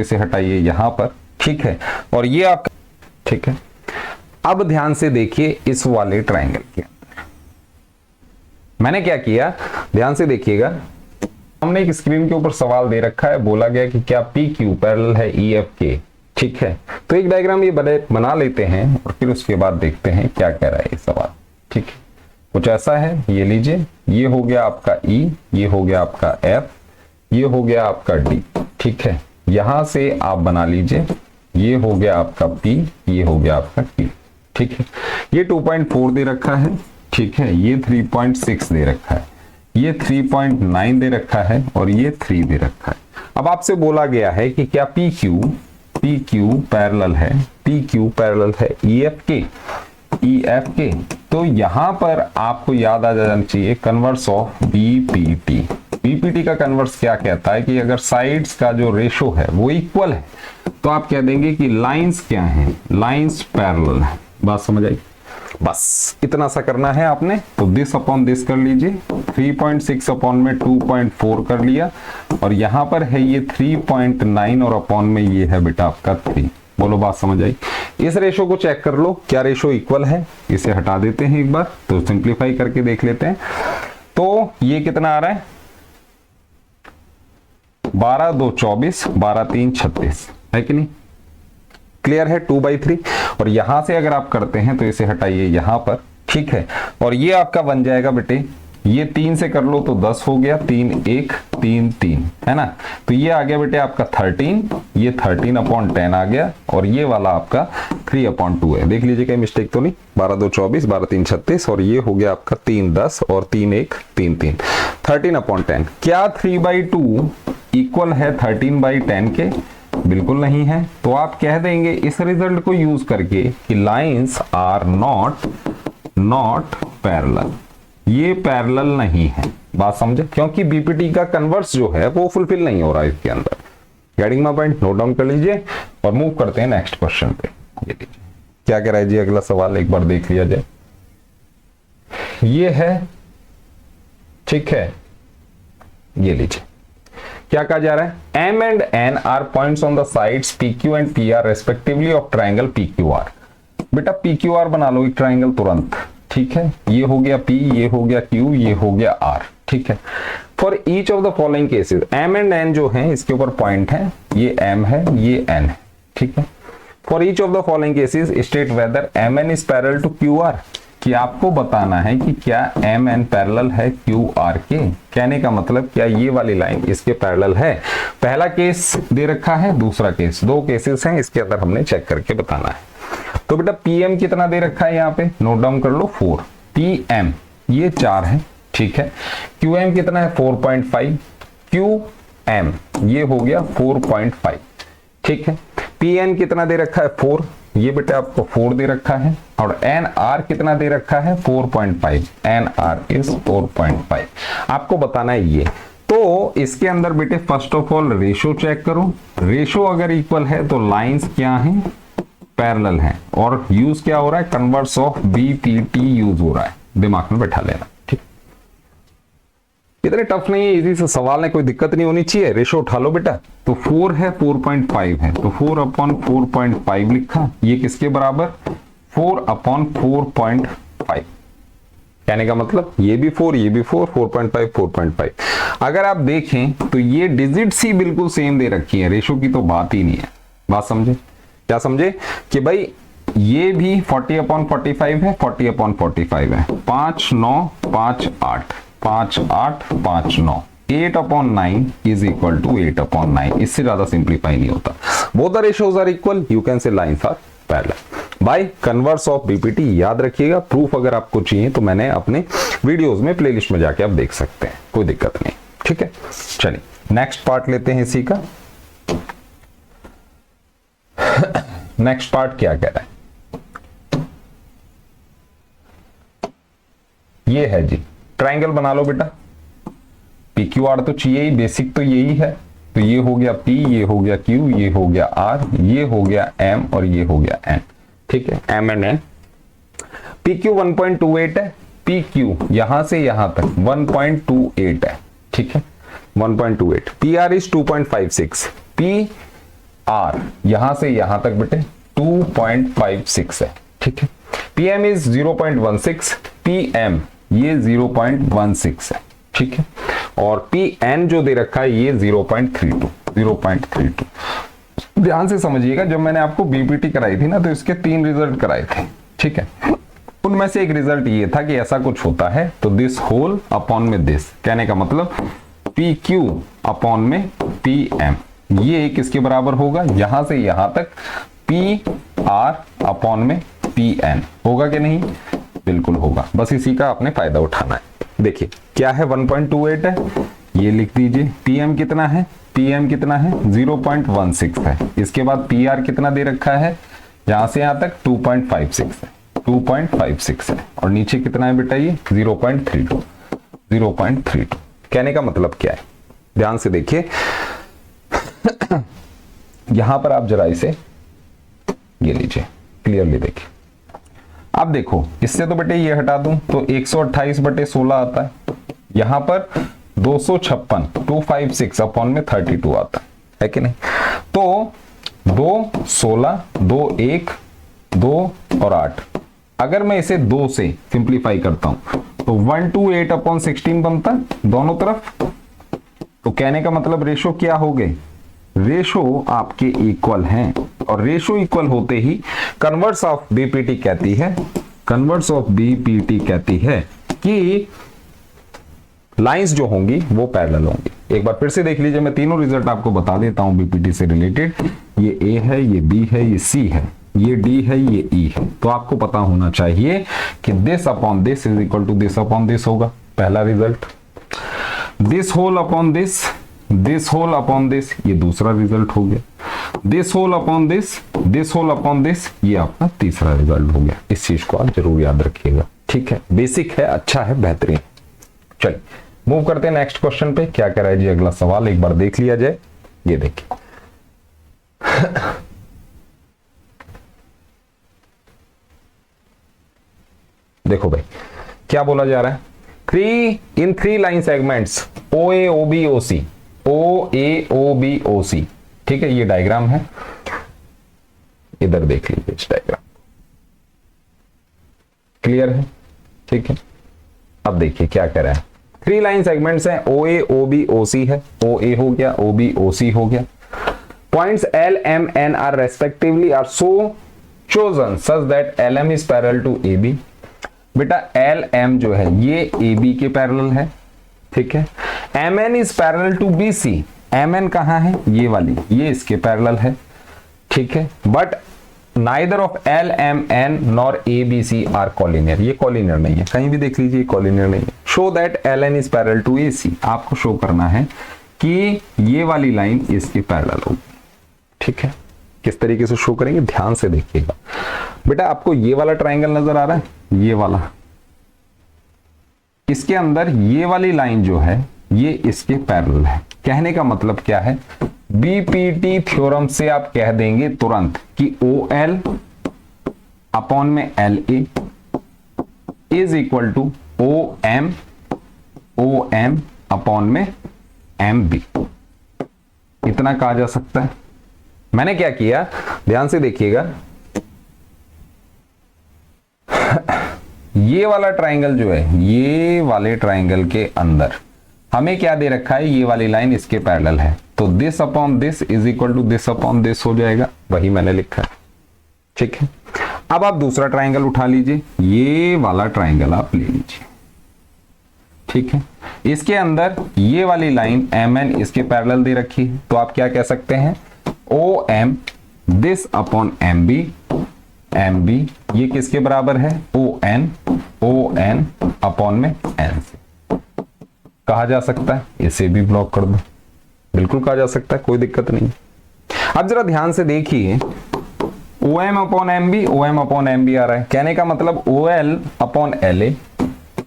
इसे हटाइए यहां पर, ठीक है, और ये आपका, ठीक है। अब ध्यान से देखिए इस वाले ट्रायंगल के अंदर मैंने क्या किया, ध्यान से देखिएगा। हमने एक स्क्रीन के ऊपर सवाल दे रखा है, बोला गया कि क्या पी क्यू पैरेलल है ई एफ के, ठीक है। तो एक डायग्राम ये बना लेते हैं और फिर उसके बाद देखते हैं क्या कह रहा है ये सवाल, ठीक है। कुछ ऐसा है, ये लीजिए, ये हो गया आपका ई, ये हो गया आपका एफ, ये हो गया आपका डी, ठीक है। यहां से आप बना लीजिए, ये हो गया आपका पी, ये हो गया आपका टी, ठीक है। ये 2.4 दे रखा है, ठीक है, ये 3.6 दे रखा है, ये 3.9 दे रखा है और ये 3 दे रखा है। अब आपसे बोला गया है कि क्या पी क्यू पैरेलल है, पी क्यू पैरेलल है ई एफ के। तो यहां पर आपको याद आ जाना चाहिए कन्वर्स ऑफ बीपीटी। बीपीटी का कन्वर्स क्या कहता है कि अगर साइड्स का जो रेशो है वो इक्वल है तो आप कह देंगे कि लाइंस क्या हैं, लाइंस पैरेलल है। बात समझ आई? बस इतना सा करना है आपने। तो दिस अपॉन दिस कर लीजिए, 3.6 अपॉन में 2.4 कर लिया और यहां पर है ये 3.9 और अपॉन में ये है बेटा आपका 3। बोलो बात समझ आई? इस रेशो को चेक कर लो, क्या रेशो इक्वल है। इसे हटा देते हैं एक बार, तो सिंप्लीफाई करके देख लेते हैं। तो ये कितना आ रहा है, 12 2 24, 12 3 36, है कि नहीं? क्लियर है? 2/3। और यहां से अगर आप करते हैं तो इसे हटाइए यहां पर, ठीक है, और ये आपका बन जाएगा बेटे, ये 3 से कर लो तो 10 हो गया, 3 1 3 3, है ना। तो ये आ गया बेटे आपका 13, ये 13/10 आ गया और ये वाला आपका 3/2 है। देख लीजिए कहीं मिस्टेक तो नहीं। 12 2 24, 12 3 36 और ये हो गया आपका 3 10 और 3 1 3 3, 13/10। क्या 3/2 इक्वल है 13/10 के? बिल्कुल नहीं है। तो आप कह देंगे इस रिजल्ट को यूज करके कि लाइंस आर नॉट पैरेलल, ये पैरेलल नहीं है। बात समझे? क्योंकि बीपीटी का कन्वर्स जो है वो फुलफिल नहीं हो रहा है इसके अंदर। Getting my point? Note down कर लीजिए और मूव करते हैं नेक्स्ट क्वेश्चन पे। ये लीजिए क्या कह रहा है जी अगला सवाल, एक बार देख लिया जाए। ये है, ठीक है, ये लीजिए क्या कहा जा रहा है, M and N are points on the sides PQ and PR respectively of triangle PQR। बेटा PQR बना लो एक ट्राइंगल तुरंत, ठीक है। ये हो गया P, ये हो गया Q, ये हो गया R, ठीक है। For each of the following cases, M and N जो है इसके ऊपर पॉइंट है, ये M है, ये N है, ठीक है। For each of the following cases state whether MN is parallel to QR, कि आपको बताना है कि क्या MN पैरेलल है QR के। कहने का मतलब क्या ये वाली लाइन इसके पैरेलल है। पहला केस दे रखा है, दूसरा केस, दो केसेस हैं इसके अंदर, हमने चेक करके बताना है। तो बेटा PM कितना दे रखा है यहाँ पे, नोट डाउन कर लो 4, PM ये 4 है, ठीक है। QM कितना है 4.5, QM ये हो गया 4.5, ठीक है। PN कितना दे रखा है 4, ये बेटा आपको 4 दे रखा है। और NR कितना दे रखा है 4.5, NR इज 4.5। आपको बताना है ये। तो इसके अंदर बेटे first of all ratio check करो, रेशो अगर इक्वल है तो लाइंस क्या हैं, पैरेलल हैं। और यूज क्या हो रहा है, कन्वर्स ऑफ बीपीटी यूज हो रहा है, दिमाग में बैठा लेना, ठीक। इतने टफ नहीं है, इजी से सवाल है, कोई दिक्कत नहीं होनी चाहिए। रेशो उठा लो बेटा। तो 4 है, 4.5 है, तो 4/4.5 लिखा। ये किसके बराबर, 4/4.5। कहने का मतलब ये भी 4, ये भी 4, 4.5 4.5। अगर आप देखें तो ये डिजिट्स ही बिल्कुल सेम दे रखी है, रेशो की तो बात ही नहीं है। बात समझे? क्या समझे कि भाई ये भी 40/45 है, 40/45 है, 5 9 5 8, 5 8 5 9, 8/9 इज इक्वल टू 8/9। इससे ज्यादा सिंप्लीफाई नहीं होता। Both the ratios are equal, you can say lines are parallel by converse of BPT. याद रखिएगा, प्रूफ अगर आपको चाहिए तो मैंने अपने वीडियोस में प्लेलिस्ट में जाके आप देख सकते हैं, कोई दिक्कत नहीं, ठीक है। चलिए नेक्स्ट पार्ट लेते हैं इसी का। नेक्स्ट पार्ट क्या कह रहा है, ये है जी, ट्राइंगल बना लो बेटा। PQR तो चाहिए ही, बेसिक तो यही है। तो ये हो गया P, ये हो गया Q, ये हो गया R, ये हो गया M और ये हो गया N, ठीक है। M and N। PQ 1.28 है, PQ यहां से यहां तक 1.28 है, ठीक है, 1.28। PR इज 2.56, P आर यहां से यहां तक बेटे 2.56 है, ठीक है। PM इज 0.16, PM ये 0.16 है, ठीक है। और PN जो दे रखा है ये 0.32। ध्यान से समझिएगा, जब मैंने आपको बीपीटी कराई थी ना तो इसके 3 रिजल्ट कराए थे, ठीक है। उनमें से एक रिजल्ट ये था कि ऐसा कुछ होता है तो दिस होल अपॉन में दिस, कहने का मतलब PQ अपॉन में PM ये किसके बराबर होगा, यहां से यहां तक PR अपॉन में PN होगा कि नहीं, बिल्कुल होगा। बस इसी का आपने फायदा उठाना है। देखिए क्या है 1.28 है, ये लिख दीजिए। PM कितना है, PM कितना है 0.16 है। इसके बाद PR कितना दे रखा है, यहां से यहां तक 2.56 है, 2.56 है। और नीचे कितना है बेटा ये 0.32। कहने का मतलब क्या है, ध्यान से देखिए यहां पर आप जरा इसे ये लीजिए, क्लियरली देखिए। अब देखो इससे तो बेटे ये हटा दूं तो 128/16 आता है, यहां पर 256 256 अपॉन में 32 आता है कि नहीं। तो 2 16 2 1 2 और 8, अगर मैं इसे 2 से सिंप्लीफाई करता हूं तो 128/16 बनता है दोनों तरफ। तो कहने का मतलब रेशो क्या हो गए, रेशो आपके इक्वल हैं। और रेशो इक्वल होते ही कन्वर्स ऑफ बीपीटी कहती है कि लाइंस जो होंगी वो पैरेलल होंगी। एक बार फिर से देख लीजिए, मैं तीनों रिजल्ट आपको बता देता हूं बीपीटी से रिलेटेड। ये ए है, ये बी है, ये सी है, ये डी है, ये ई है। तो आपको पता होना चाहिए कि this upon this is equal to this upon this होगा, पहला result. This whole upon this ये दूसरा रिजल्ट हो गया। दिस होल अपॉन दिस ये आपका तीसरा रिजल्ट हो गया। इस चीज को आप जरूर याद रखिएगा, ठीक है। बेसिक है, अच्छा है, बेहतरीन। चलिए मूव करते हैं नेक्स्ट क्वेश्चन पे। क्या कह रहा है जी अगला सवाल, एक बार देख लिया जाए। ये देखिए देखो भाई क्या बोला जा रहा है, 3 लाइन सेगमेंट्स OAOB ठीक है। ये डायग्राम है, इधर देख लीजिए इस डायग्राम, क्लियर है, ठीक है। अब देखिए क्या कह रहा है, 3 लाइन सेगमेंट्स हैं, OAOB है, OA हो गया, OB OC हो गया। Points L M N are respectively are so chosen such that LM is parallel to AB। बेटा LM जो है ये AB के पैरेलल है, ठीक है। MN is parallel to BC, MN कहां है, ये वाली, ये इसके पैरेलल है, ठीक है। But neither of LMN nor ABC are collinear, ये कॉलिनियर नहीं है, कहीं भी देख लीजिए कॉलिनियर नहीं है। Show that LN is parallel to AC, आपको शो करना है कि ये वाली लाइन इसके पैरेलल होगी, ठीक है। किस तरीके से शो करेंगे, ध्यान से देखिएगा। बेटा आपको ये वाला ट्राइंगल नजर आ रहा है, ये वाला, इसके अंदर ये वाली लाइन जो है ये इसके पैरेलल है। कहने का मतलब क्या है, बीपीटी थ्योरम से आप कह देंगे तुरंत कि OL अपॉन में LA is equal to OM upon में MB। इतना कहा जा सकता है। मैंने क्या किया, ध्यान से देखिएगा, ये वाला ट्राइंगल जो है, ये वाले ट्राइंगल के अंदर हमें क्या दे रखा है, ये वाली लाइन इसके पैरेलल है, तो this upon this is equal to this upon this हो जाएगा, वही मैंने लिखा है, ठीक है। अब आप दूसरा ट्राइंगल उठा लीजिए, ये वाला ट्राइंगल आप ले लीजिए, ठीक है। इसके अंदर ये वाली लाइन MN इसके पैरेलल दे रखी है, तो आप क्या कह सकते हैं, OM दिस अपॉन MB ये किसके बराबर है, ON अपॉन में NC कहा जा सकता है। इसे भी ब्लॉक कर दो, बिल्कुल कहा जा सकता है, कोई दिक्कत नहीं। अब जरा ध्यान से देखिए, OM अपॉन MB आ रहा है, कहने का मतलब OL upon LA,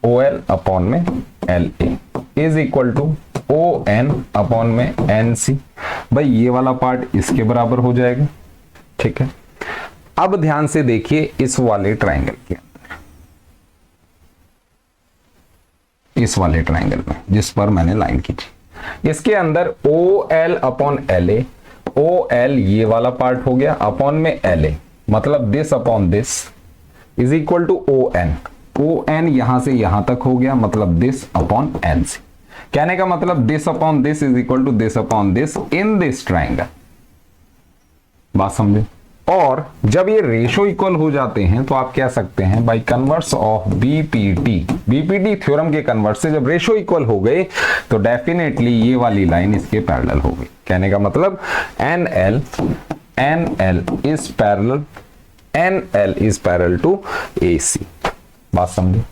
OL upon में LA is equal to ON upon में NC। भाई ये वाला पार्ट इसके बराबर हो जाएगा, ठीक है। अब ध्यान से देखिए इस वाले ट्राइंगल के अंदर, इस वाले ट्राइंगल में जिस पर मैंने लाइन खींची, इसके अंदर OL upon LA O L ये वाला पार्ट हो गया, अपॉन में एल ए, मतलब this upon this is equal to O N. O N यहां से यहां तक हो गया, मतलब दिस अपॉन एन सी। कहने का मतलब this upon this is equal to this upon this in this triangle. बात समझे? और जब ये रेशो इक्वल हो जाते हैं तो आप कह सकते हैं bye converse of BPT, BPT theorem के कन्वर्स से जब रेशो इक्वल हो गए तो डेफिनेटली ये वाली लाइन इसके पैरेलल हो गई। कहने का मतलब N L is parallel, N L is parallel to A C. बात समझे?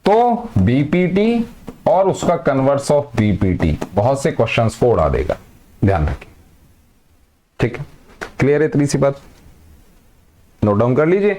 तो बीपीटी और उसका कन्वर्स ऑफ बीपीटी बहुत से क्वेश्चंस को उड़ा देगा, ध्यान रखिए। ठीक है, क्लियर है इतनी सी बात? नोट डाउन कर लीजिए।